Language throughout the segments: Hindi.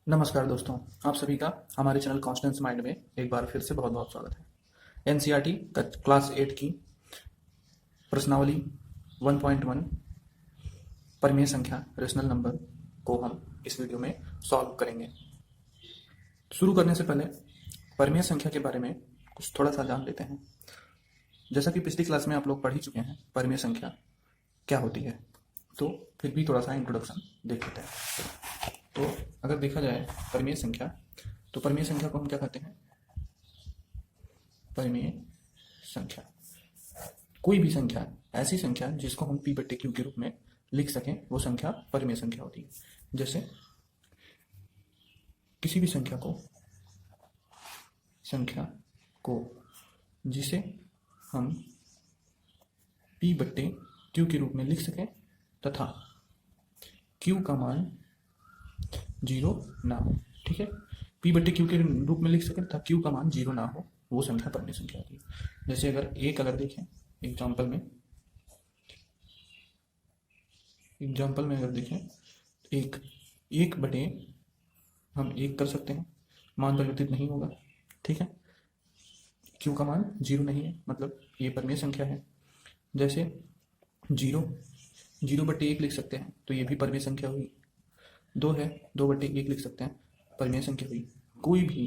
नमस्कार दोस्तों, आप सभी का हमारे चैनल कॉन्स्टेंस माइंड में एक बार फिर से बहुत बहुत स्वागत है। एनसीईआरटी का क्लास 8 की प्रश्नावली 1.1 परिमेय संख्या रेशनल नंबर को हम इस वीडियो में सॉल्व करेंगे। शुरू करने से पहले परिमेय संख्या के बारे में कुछ थोड़ा सा जान लेते हैं। जैसा कि पिछली क्लास में आप लोग पढ़ ही चुके हैं परिमेय संख्या क्या होती है, तो फिर भी थोड़ा सा इंट्रोडक्शन देख लेते हैं। तो अगर देखा जाए परिमेय संख्या, तो परिमेय संख्या को हम क्या कहते हैं? परिमेय संख्या कोई भी संख्या, ऐसी संख्या जिसको हम पी बट्टे क्यू के रूप में लिख सकें, वो संख्या परिमेय संख्या होती है। जैसे किसी भी संख्या को जिसे हम पी बट्टे क्यू के रूप में लिख सकें तथा क्यू का मान 0 ना हो। ठीक है, पी बट्टे क्यू के रूप में लिख सकें तथा क्यू का मान 0 ना हो, वो संख्या परिमेय संख्या होती है। जैसे अगर देखें एग्जाम्पल में अगर देखें, एक बटे हम 1 कर सकते हैं, मान परिवर्तित नहीं होगा। ठीक है, क्यू का मान 0 नहीं है, मतलब ये परिमेय संख्या है। जैसे 0 बटे 1 लिख सकते हैं, तो ये भी परिमेय संख्या हुई। 2 है, 2 बटे 1 लिख सकते हैं, परिमेय संख्या हुई। कोई भी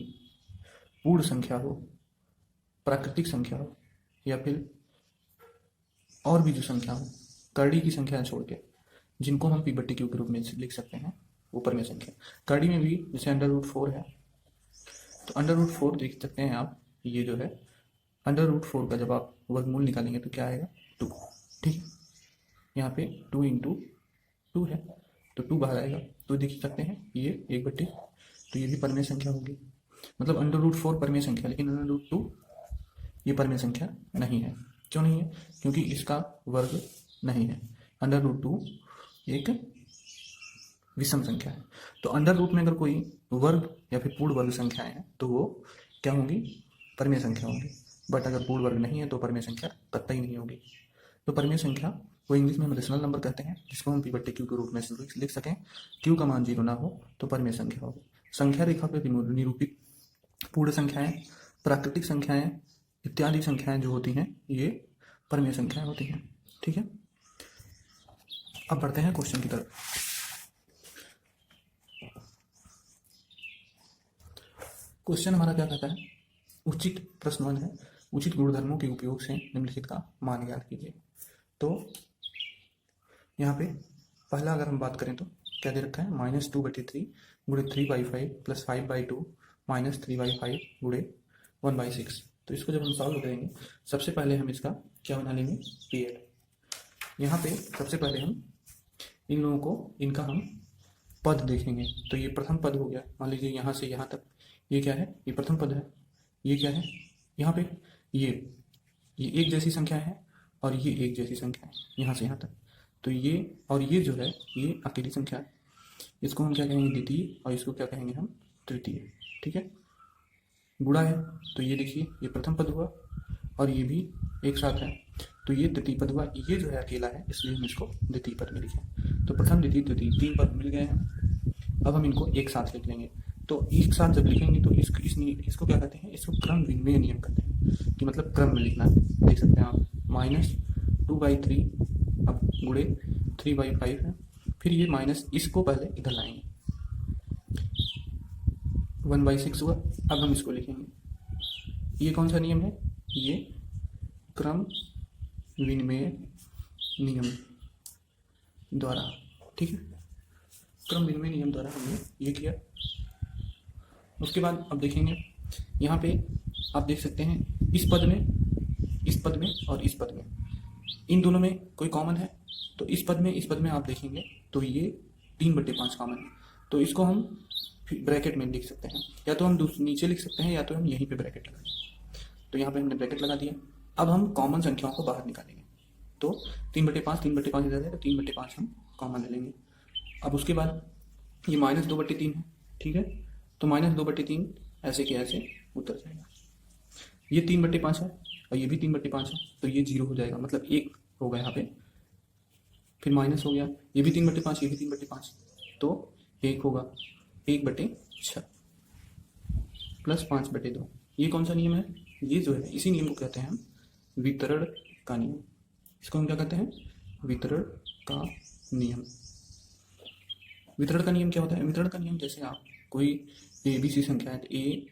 पूर्ण संख्या हो, प्राकृतिक संख्या हो, या फिर और भी जो संख्या हो, करड़ी की संख्या छोड़ के, जिनको हम पी बट्टे क्यू के रूप में लिख सकते हैं, वो परिमेय संख्या। करड़ी में भी जैसे √4 है, तो √4 देख सकते हैं आप, ये जो है √4 का जब आप वर्गमूल निकालेंगे तो क्या आएगा? 2। ठीक है, यहाँ पे 2 × 2 है, तो 2 बाहर आएगा, तो देख सकते हैं ये 1 बट्टे, तो ये भी परिमेय संख्या होगी। मतलब √4 परिमेय संख्या, लेकिन √2 ये परिमेय संख्या नहीं है। क्यों नहीं है? क्योंकि इसका वर्ग नहीं है। √2 एक विषम संख्या है, तो अंडर रूट में अगर कोई वर्ग या फिर पूर्ण वर्ग संख्याएं हैं तो वो क्या होंगी? परिमेय संख्या होंगी। बट अगर पूर्ण वर्ग नहीं है तो परिमेय संख्या कतई नहीं होगी। तो परिमेय संख्या को इंग्लिश में हम रेशनल नंबर कहते हैं, जिसको हम पी बट्टे क्यू के रूप में लिख सकें। क्यू का मान 0 ना हो तो परिमेय संख्या होगी। संख्या रेखा पर निरूपित पूर्ण संख्याएं, प्राकृतिक संख्याएं इत्यादि संख्याएं जो होती हैं, ये परिमेय संख्याएं होती हैं। ठीक है, अब बढ़ते हैं क्वेश्चन की तरफ। क्वेश्चन हमारा क्या कहता है? उचित प्रश्न 1 है, उचित गुणधर्मों के उपयोग से निम्नलिखित का मान ज्ञात कीजिए। तो यहाँ पे पहला अगर हम बात करें तो क्या दे रखा है? -2/3 × 3/5 + 5/2 -3/5 × 1/6। तो इसको जब हम सॉल्व करेंगे, सबसे पहले हम इसका क्या बना लेंगे? पीरियड। यहाँ पे सबसे पहले हम इन लोगों को, इनका हम पद देखेंगे। तो ये प्रथम पद हो गया, मान लीजिए यहाँ से यहाँ तक, ये क्या है? ये प्रथम पद है। ये क्या है? यहाँ पे ये एक जैसी संख्या है और ये एक जैसी संख्या है, यहाँ से यहाँ तक। तो ये और ये जो है, ये अकेली संख्या है। इसको हम क्या कहेंगे? द्वितीय, और इसको क्या कहेंगे हम? तृतीय। ठीक है, गुणा है, तो ये देखिए ये प्रथम पद हुआ और ये भी एक साथ है, तो ये तृतीय पद हुआ। ये जो है अकेला है, इसलिए हम इसको द्वितीय पद में लिखें। तो प्रथम, द्वितीय, तृतीय 3 पद मिल गए हैं। अब हम इनको एक साथ लिख लेंगे। तो एक साथ जब लिखेंगे तो इसको क्या कहते हैं? इसको क्रम विनिमय नियम कहते हैं, कि मतलब क्रम में लिखना है। देख सकते हैं आप, -2/3 अब गुणे 3/5 है, फिर ये माइनस, इसको पहले इधर लाएंगे, 1/6 हुआ। अब हम इसको लिखेंगे, ये कौन सा नियम है? ये क्रम विनिमय नियम द्वारा। ठीक है, क्रम विनिमय नियम द्वारा हमने ये किया। उसके बाद अब देखेंगे, यहाँ पे आप देख सकते हैं इस पद में और इस पद में, इन दोनों में कोई कॉमन है। तो इस पद में आप देखेंगे तो ये 3/5 कॉमन है। तो इसको हम ब्रैकेट में लिख सकते हैं, या तो हम नीचे लिख सकते हैं, या तो हम यहीं पे ब्रैकेट लगा दें। तो यहाँ पे हमने ब्रैकेट लगा दिया। अब हम कॉमन संख्याओं को बाहर निकालेंगे। तो 3/5 इधर है, तो 3/5 हम कॉमन ले लेंगे। अब उसके बाद ये -2/3 है। ठीक है, तो -2/3 ऐसे के ऐसे उतर जाएगा। ये 3/5 है और ये भी 3/5 है, तो ये 0 हो जाएगा, मतलब 1 होगा यहाँ पे। फिर माइनस हो गया, ये भी 3/5, ये भी 3/5, तो 1 होगा। 1/6 प्लस 5/2। ये कौन सा नियम है? ये जो है इसी नियम को कहते हैं हम वितरण का नियम। इसको हम क्या कहते हैं? वितरण का नियम। वितरण का नियम क्या होता है? वितरण का नियम जैसे आप कोई ए बी सी संख्या है तो A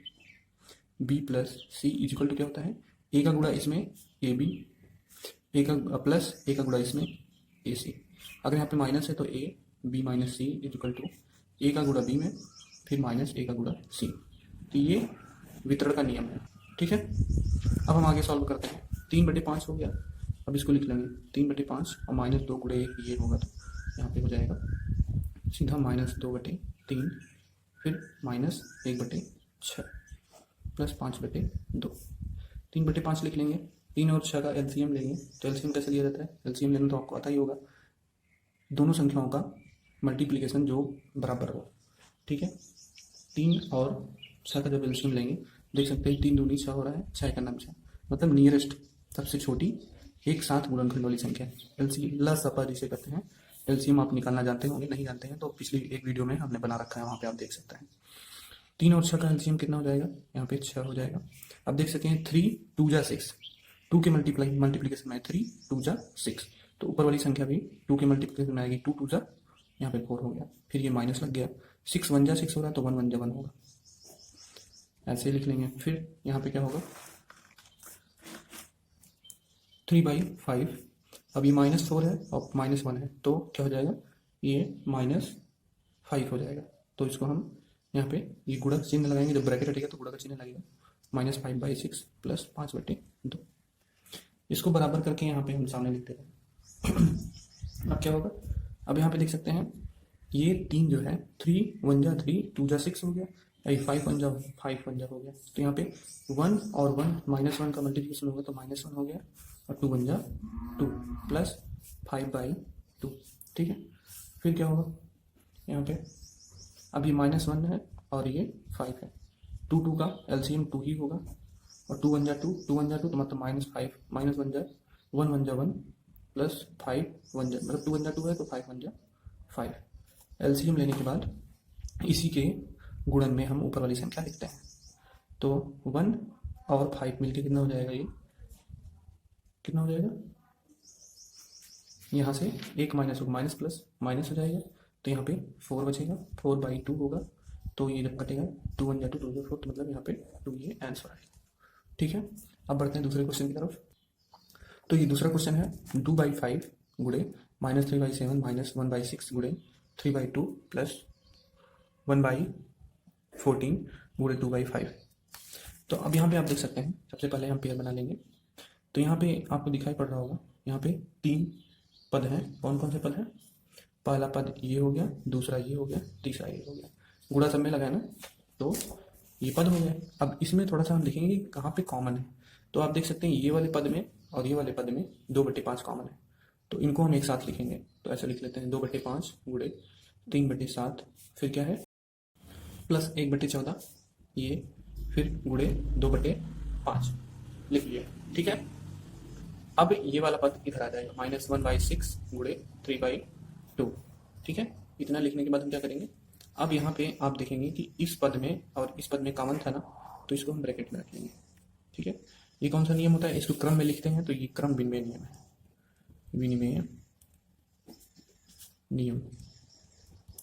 B plus C equal to क्या होता है? ए का गुणा इसमें ए बी, ए का प्लस ए का गुणा इसमें ए सी। अगर यहाँ पे माइनस है तो A B minus C equal to A का गुणा बी में फिर माइनस ए का गुणा सी। तो ये वितरण का नियम है। ठीक है, अब हम आगे सॉल्व करते हैं। 3/5 हो गया। अब इसको लिख लेंगे 3/5 और -2 गुणे 1 ये होगा तो यहाँ पे हो जाएगा सीधा -2/3 फिर -1/6 प्लस 5/2। 3/5 लिख लेंगे। 3 और 6 का एलसीएम लेंगे तो एलसीएम कैसे लिया जाता है? एलसीएम लेना तो आपको आता ही होगा, दोनों संख्याओं का मल्टीप्लिकेशन जो बराबर हो। ठीक है, 3 और 6 का जब एलसीएम लेंगे देख सकते हैं 3 दूनी 6 हो रहा है, 6 का नाम 6 मतलब नियरेस्ट सबसे छोटी एक साथ गुणनखंड वाली संख्या। एलसीएम लसअपर जिसे कहते हैं। एलसीएम आप निकालना जानते होंगे, नहीं जानते हैं तो पिछली एक वीडियो में हमने बना रखा है, वहाँ पे आप देख सकते हैं। 3 और 6 का एलसीएम कितना हो जाएगा? यहाँ पे 6 हो जाएगा। अब देख सकते हैं 3 2 जा 6, 2 के मल्टीप्लीकेशन में 3 2 जा 6 तो ऊपर वाली संख्या भी 2 के मल्टीप्लीकेशन में आएगी। 2 2 जा यहाँ पे 4 हो गया, फिर ये माइनस लग गया। 6 1 जा 6 हो रहा है तो 1 1 जा 1 होगा, ऐसे ही लिख लेंगे। फिर यहाँ पे क्या होगा? 3/5। अब ये -4 है और -1 है तो क्या हो जाएगा? ये -5 हो जाएगा। तो इसको हम यहाँ पे ये गुणा चिन्ह लगाएंगे, जब ब्रैकेट हटेगा तो गुणा का चिन्ह लगेगा। -5/6 प्लस 5/2। इसको बराबर करके यहाँ पे हम सामने लिख देते हैं। अब क्या होगा? अब यहाँ पे देख सकते हैं ये 3 जो है 3 1 जा 3 2 जा 6 हो गया, 5 1 जा 5 1 जा हो गया। तो यहाँ पे 1 और 1 -1 का मल्टीप्लिकेशन होगा तो -1 हो गया और 2 1 जा 2 प्लस 5/2। ठीक है, फिर क्या होगा? यहाँ पे अब ये -1 है और ये 5 है। 2 2 का एलसीएम 2 ही होगा और 2 1 जा 2 2 1 जा 2 तो मतलब -5 -1 जा 1 1 जा 1 प्लस 5 1 जा मतलब 2 1 जा 2 है तो 5 1 जा 5। एलसीएम लेने के बाद इसी के गुणन में हम ऊपर वाली संख्या लिखते हैं। तो 1 और 5 मिलके कितना हो जाएगा? ये कितना हो जाएगा? यहाँ से एक माइनस होगा, माइनस प्लस माइनस हो जाएगा तो यहाँ पे 4 बचेगा। 4/2 होगा तो ये जब कटेगा 2 1 जा 2 2 जा 4 तो मतलब यहाँ पे 2 ये आंसर आएगा। ठीक है, अब बढ़ते हैं दूसरे क्वेश्चन की तरफ। तो ये दूसरा क्वेश्चन है 2/5 गुणे -3/7 -1/6 गुणे 3/2 प्लस 1/14 गुणे 2/5। तो अब यहाँ पे आप देख सकते हैं सबसे पहले हम पेयर बना लेंगे। तो यहाँ पे आपको दिखाई पड़ रहा होगा, यहाँ पे 3 पद हैं। कौन कौन से पद हैं? पहला पद ये हो गया, दूसरा ये हो गया, तीसरा ये हो गया। गुणा सब में लगाया ना तो ये पद हो गया। अब इसमें थोड़ा सा हम देखेंगे कि कहाँ पे कॉमन है। तो आप देख सकते हैं ये वाले पद में और ये वाले पद में 2/5 कॉमन है तो इनको हम एक साथ लिखेंगे। तो ऐसा लिख लेते हैं 2/5 गुणे 3/7 फिर क्या है प्लस 1/14 ये फिर गुणे 2/5 लिख लिया। ठीक है, अब ये वाला पद इधर आ जाएगा -1/6 गुणे 3/2। ठीक है, इतना लिखने के बाद हम क्या करेंगे? अब यहाँ पे आप देखेंगे कि इस पद में और इस पद में कॉमन था ना तो इसको हम ब्रैकेट में रख लेंगे। ठीक है, ये कौन सा नियम होता है? इसको क्रम में लिखते हैं तो ये क्रम विनिमय नियम है, विनिमय नियम।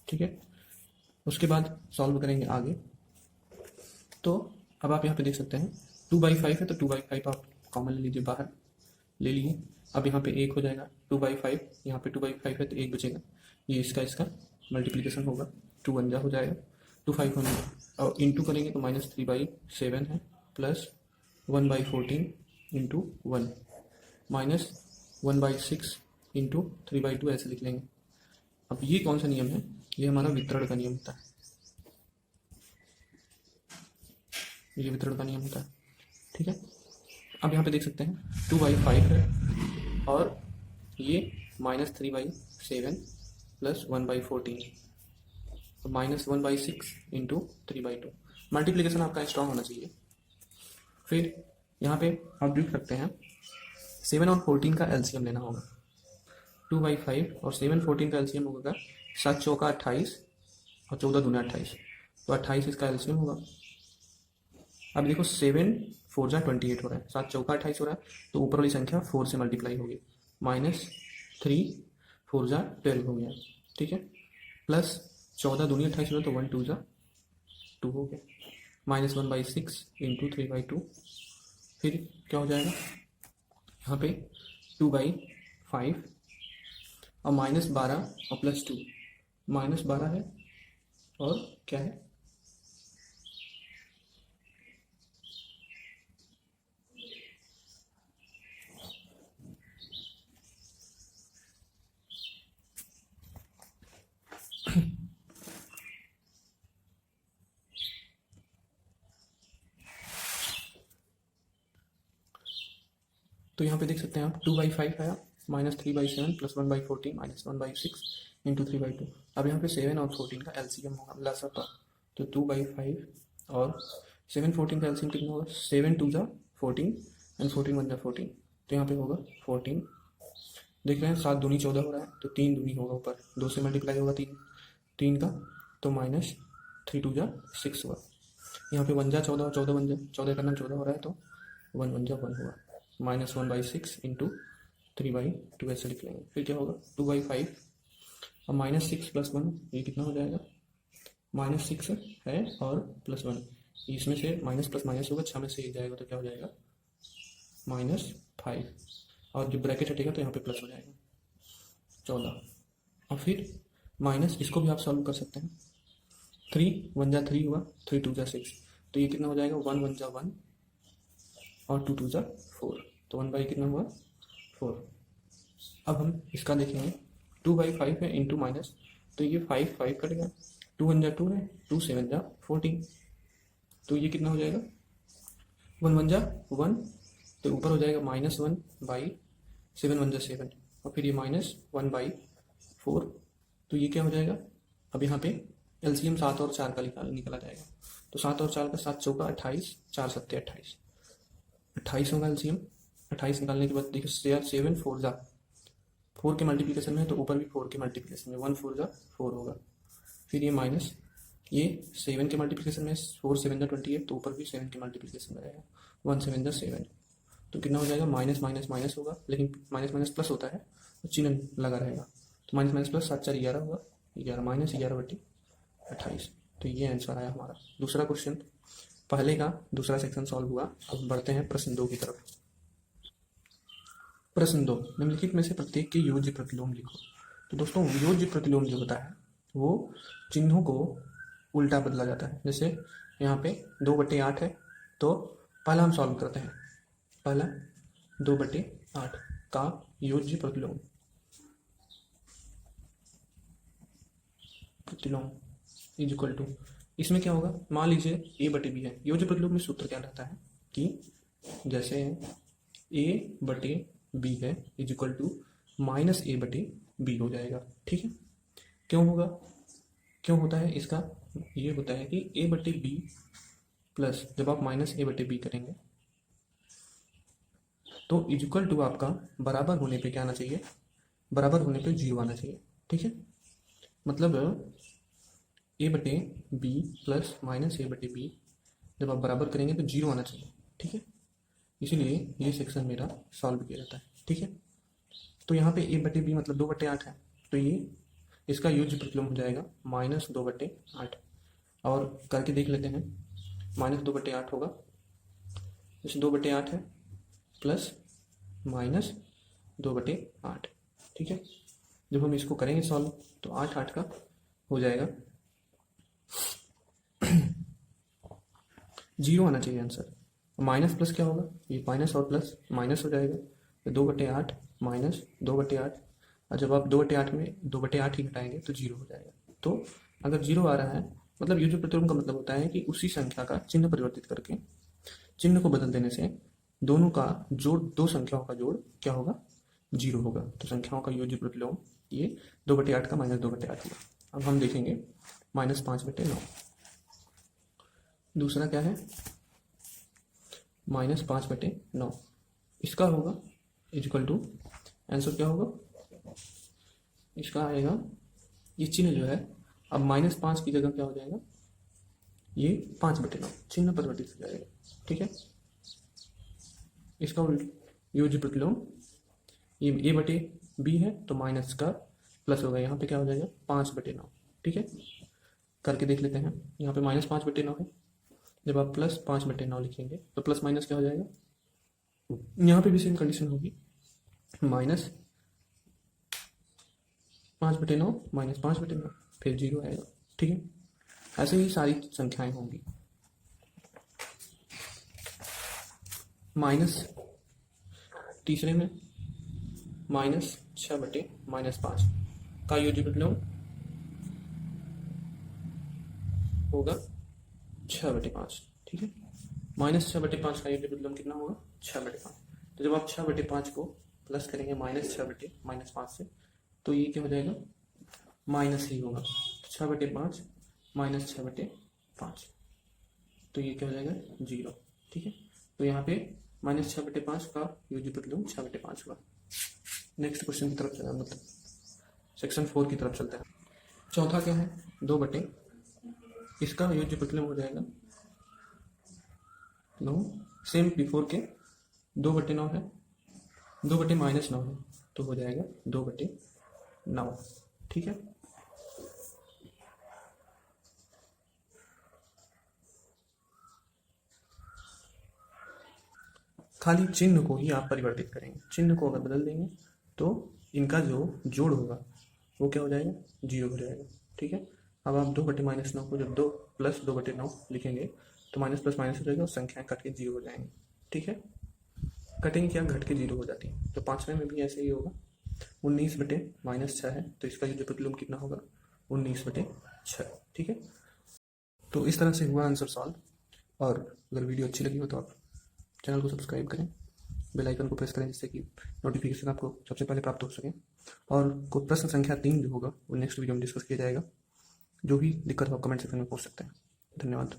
ठीक है, उसके बाद सॉल्व करेंगे आगे। तो अब आप यहाँ पे देख सकते हैं 2/5 है तो 2/5 आप कॉमन ले लीजिए, बाहर ले लिए। अब यहाँ पे 1 हो जाएगा 2/5, यहाँ पे 2/5 है तो 1 बचेगा। ये इसका मल्टीप्लिकेशन होगा 2 1 जा हो जाएगा 2 5 होने और इंटू करेंगे तो -3/7 है प्लस 1/14 इंटू 1 -1/6 इंटू 3/2 ऐसे लिख लेंगे। अब ये कौन सा नियम है? ये हमारा वितरण का नियम होता है, ये वितरण का नियम होता है। ठीक है, अब यहाँ पे देख सकते हैं 2/5 है और ये -3/7 प्लस 1/14 तो -1/6 इंटू 3/2। मल्टीप्लिकेशन आपका स्ट्रांग होना चाहिए। फिर यहाँ पे आप देख सकते हैं 7 और 14 का एलसीएम लेना होगा। 2/5 और 7 14 का एलसीएम होगा 7 चौका 28 और 14 दूना 28 तो 28 इसका एलसीएम होगा। अब देखो 7 4 जा 28 हो रहा है, 7 चौका 28 हो रहा है, तो ऊपर वाली संख्या 4 से मल्टीप्लाई होगी, -3 4 जा 12 हो गया, ठीक है, प्लस 14 दूनी 28 हो रहा है, तो 1 2 जा 2 हो गया, -1/6 इंटू 3/2, फिर क्या हो जाएगा यहाँ पे 2/5 और -12 और +2, -12 है और क्या है तो यहाँ पे देख सकते हैं आप 2/5 आया, -3/7 +1/14 -1/6 इंटू 3/2। अब यहाँ पे 7 और 14 का एलसीएम होगा लसा का, तो 2/5 और 7 14 का एलसीएम कितना होगा, 7 2 जा 14 एंड 14 1 जा 14, तो यहाँ पे होगा 14। देख रहे हैं 7 दूनी 14 हो रहा है, तो 3 दूनी होगा ऊपर, 2 से मल्टीप्लाई होगा 3 का, तो -3 2 जा 6 हुआ। यहाँ पे 1 जा 14 और 14 1 जा 14 का नाम 14 हो रहा है, तो 1 1 जा 1 हुआ, -1/6 इंटू 3/2 ऐसे लिख लेंगे। फिर क्या होगा 2/5 और -6 + 1, ये कितना हो जाएगा, -6 है और +1, इसमें से माइनस प्लस माइनस होगा, 6 में से 1 जाएगा तो क्या हो जाएगा -5, और जो ब्रैकेट हटेगा तो यहाँ पे प्लस हो जाएगा 14, और फिर माइनस इसको भी आप सॉल्व कर सकते हैं, 3 1 जा 3 हुआ, 3 2 जा 6, तो ये कितना हो जाएगा 1 1 जा 1 और 2 2 जा 4, तो 1 कितना हुआ 4। अब हम इसका देखेंगे 2/5 है इंटू माइनस, तो ये 5 5 कट गया, 2 1 जा 2 है, 2 7 जा 14, तो ये कितना हो जाएगा 1 1 जा 1, तो ऊपर हो जाएगा -1/7 1 जा 7, और फिर ये -1/4, तो ये क्या हो जाएगा, अब यहाँ पे एलसीएम 7 और 4 का निकला जाएगा, तो 7 और 4 का 7 चौका 28, 4 7 28, 28 होगा एलसीएम। 28 निकालने के बाद देखिए 7 4 जा 4 के मल्टीप्लिकेशन में है, तो ऊपर भी 4 के मल्टीप्लिकेशन में 1 4 जा 4 होगा, फिर ये माइनस, ये 7 के मल्टीप्लिकेशन में 4 7 जा 28, तो ऊपर भी 7 के मल्टीप्लिकेशन में रहेगा 1 7 जा 7, तो कितना हो जाएगा माइनस माइनस माइनस होगा, लेकिन माइनस माइनस प्लस होता है तो चिन्ह लगा रहेगा, तो माइनस माइनस प्लस 7 4 11 होगा, 11 -11/28, तो ये आंसर आया हमारा दूसरा क्वेश्चन। पहले का दूसरा सेक्शन सॉल्व हुआ। अब बढ़ते हैं प्रश्न 2 की तरफ। प्रश्न 2, निम्नलिखित में से प्रत्येक के योज्य प्रतिलोम लिखो। तो दोस्तों योज्य प्रतिलोम जो होता है वो चिन्हों को उल्टा बदला जाता है। जैसे यहाँ पे 2/8 है, तो पहला हम सॉल्व करते हैं, पहला 2/8 का योज्य प्रतिलोम इज इक्वल टू, इसमें क्या होगा, मान लीजिए a/b है। योज्य प्रतिलोम में सूत्र क्या रहता है कि जैसे a/b है इज इक्वल टू -a/b हो जाएगा, ठीक है। क्यों होगा, क्यों होता है इसका, ये होता है कि a/b प्लस जब आप -a/b करेंगे तो इज इक्वल टू आपका बराबर होने पे क्या आना चाहिए, बराबर होने पे 0 आना चाहिए, ठीक है। मतलब a/b प्लस -a/b जब आप बराबर करेंगे तो 0 आना चाहिए, ठीक है। इसीलिए ये सेक्शन मेरा सॉल्व किया जाता है, ठीक है। तो यहाँ पे a/b मतलब 2/8 है, तो ये इसका योज्य प्रतिलोम हो जाएगा -2/8, और करके देख लेते हैं। -2/8 होगा, जैसे 2/8 है प्लस -2/8, ठीक है। जब हम इसको करेंगे सॉल्व तो 8 8 का हो जाएगा 0 आना चाहिए आंसर। माइनस प्लस क्या होगा, ये माइनस और प्लस माइनस हो जाएगा, तो 2/8 माइनस 2/8, और जब आप 2/8 में 2/8 ही घटाएंगे तो 0 हो जाएगा। तो अगर 0 आ रहा है मतलब योज्य प्रतिलोम का मतलब होता है कि उसी संख्या का चिन्ह परिवर्तित करके, चिन्ह को बदल देने से दोनों का जोड़, दो संख्याओं का जोड़ क्या होगा 0 होगा। तो संख्याओं का योज्य प्रतिलोम ये 2/8 का -2/8 होगा। अब हम देखेंगे -5/9, दूसरा क्या है -5/9, इसका होगा इज इक्वल टू, आंसर क्या होगा इसका आएगा, ये चिन्ह जो है अब -5 की जगह क्या हो जाएगा ये 5/9 चिन्ह परिवर्तित हो जाएगा। ठीक है, इसका योज्य प्रतिलोम ये a बटे b है तो माइनस का प्लस होगा, यहाँ पे क्या हो जाएगा 5/9। ठीक है, करके देख लेते हैं। यहाँ पे -5/9 है, जब आप +5/9 लिखेंगे तो प्लस माइनस क्या हो जाएगा, यहाँ पे भी सेम कंडीशन होगी, -5/9 -5/9 फिर 0 आएगा। ठीक है, ऐसे ही सारी संख्याएं होंगी। माइनस तीसरे में -6/-5 का योज्य प्रतिलोम होगा 6/5। ठीक है, -6/5 का योज्य प्रतिलोम कितना होगा 6/5। तो जब आप 6/5 को प्लस करेंगे -6/-5 से तो ये क्या हो जाएगा, माइनस ही होगा। 6/5 -6/5 तो ये क्या हो जाएगा 0। ठीक है, तो यहाँ पे -6/5 का योज्य प्रतिलोम 6/5 हुआ। नेक्स्ट क्वेश्चन की तरफ चलना, मतलब सेक्शन 4 की तरफ चलते हैं। चौथा क्या है, 2/, इसका योज्य प्रतिलोम हो जाएगा 9, सेम बिफोर के 2/9 है, 2/-9 है तो हो जाएगा 2/9। ठीक है, खाली चिन्ह को ही आप परिवर्तित करेंगे, चिन्ह को अगर बदल देंगे तो इनका जो जोड़ होगा वो क्या हो जाएगा 0 हो जाएगा। ठीक है, अब आप 2/-9 को जब 2 + 2/9 लिखेंगे तो माइनस प्लस माइनस हो जाएगा और संख्याएं कट के 0 हो जाएंगे। ठीक है, कटेंगे क्या, घट के 0 हो जाती है। तो पांचवें में भी ऐसे ही होगा, 19/-6 है तो इसका जो प्रतिलोम कितना होगा 19/6। ठीक है, तो इस तरह से हुआ आंसर सॉल्व। और अगर वीडियो अच्छी लगी हो तो आप चैनल को सब्सक्राइब करें, बेल आइकन को प्रेस करें जिससे कि नोटिफिकेशन आपको सबसे पहले प्राप्त हो सके। और को प्रश्न संख्या 3 जो होगा वो नेक्स्ट वीडियो में डिस्कस किया जाएगा। जो भी दिक्कत हो कमेंट सेक्शन में पूछ सकते हैं। धन्यवाद।